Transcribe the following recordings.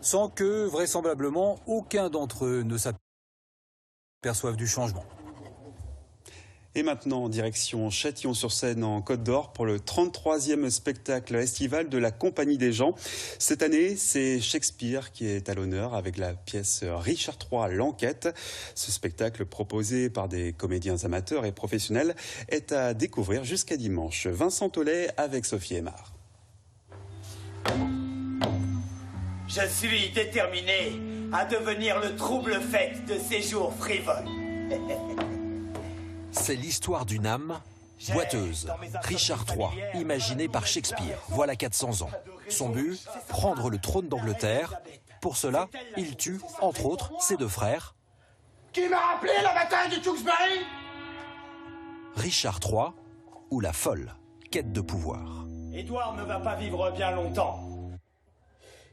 sans que, vraisemblablement, aucun d'entre eux ne s'aperçoive du changement. Et maintenant, direction Châtillon-sur-Seine en Côte d'Or pour le 33e spectacle estival de la Compagnie des Gens. Cette année, c'est Shakespeare qui est à l'honneur avec la pièce Richard III, l'enquête. Ce spectacle proposé par des comédiens amateurs et professionnels est à découvrir jusqu'à dimanche. Vincent Tollet avec Sophie Aymar. Je suis déterminé à devenir le trouble-fête de ces jours frivoles. C'est l'histoire d'une âme boiteuse, Richard III, imaginé par Shakespeare, voilà 400 ans. Son but, prendre le trône d'Angleterre. Pour cela, il tue, entre autres, ses deux frères. Qui m'a rappelé la bataille de Tewkesbury? Richard III ou la folle quête de pouvoir. Édouard ne va pas vivre bien longtemps.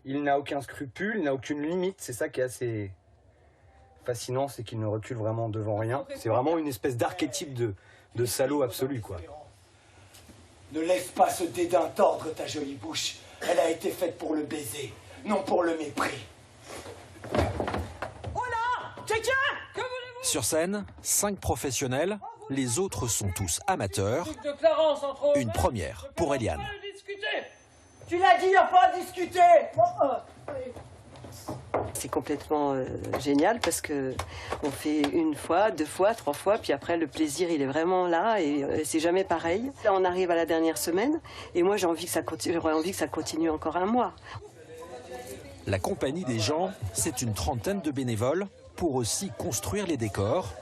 Il n'a aucun scrupule, il n'a aucune limite, c'est ça qui est assez fascinant, c'est qu'il ne recule vraiment devant rien. C'est vraiment une espèce d'archétype de salaud absolu, quoi. Ne laisse pas ce dédain tordre ta jolie bouche. Elle a été faite pour le baiser, non pour le mépris. Oh là! Quelqu'un! Que voulez-vous? Sur scène, 5 professionnels, les autres sont tous amateurs. Une première pour Eliane. Tu l'as dit, il n'y a pas à discuter! C'est complètement génial parce que on fait une fois, 2 fois, 3 fois, puis après le plaisir il est vraiment là et c'est jamais pareil. Là on arrive à la dernière semaine et moi j'aurais envie que ça continue encore un mois. La Compagnie des Gens, c'est une trentaine de bénévoles pour aussi construire les décors.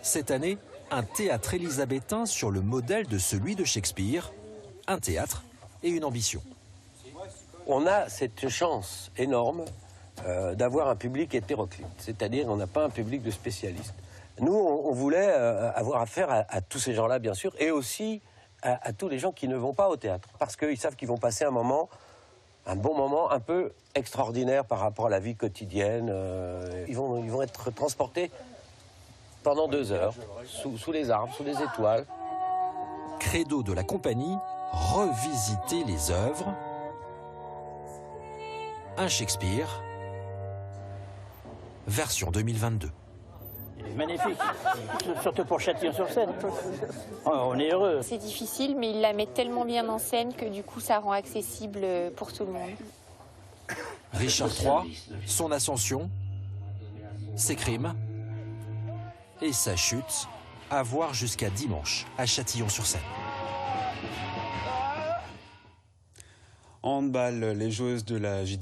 Cette année, un théâtre élisabétain sur le modèle de celui de Shakespeare. Un théâtre et une ambition. On a cette chance énorme d'avoir un public hétéroclite, c'est-à-dire on n'a pas un public de spécialistes. Nous, on voulait avoir affaire à tous ces gens-là, bien sûr, et aussi à tous les gens qui ne vont pas au théâtre, parce qu'ils savent qu'ils vont passer un bon moment un peu extraordinaire par rapport à la vie quotidienne. Ils vont être transportés pendant 2 heures, sous les arbres, sous les étoiles. Credo de la compagnie, revisiter les œuvres. Un Shakespeare, version 2022. Il est magnifique, surtout pour Châtillon-sur-Seine. Oh, on est heureux. C'est difficile, mais il la met tellement bien en scène que du coup, ça rend accessible pour tout le monde. Richard III, son ascension, ses crimes et sa chute, à voir jusqu'à dimanche à Châtillon-sur-Seine. Handball, les joueuses de la JD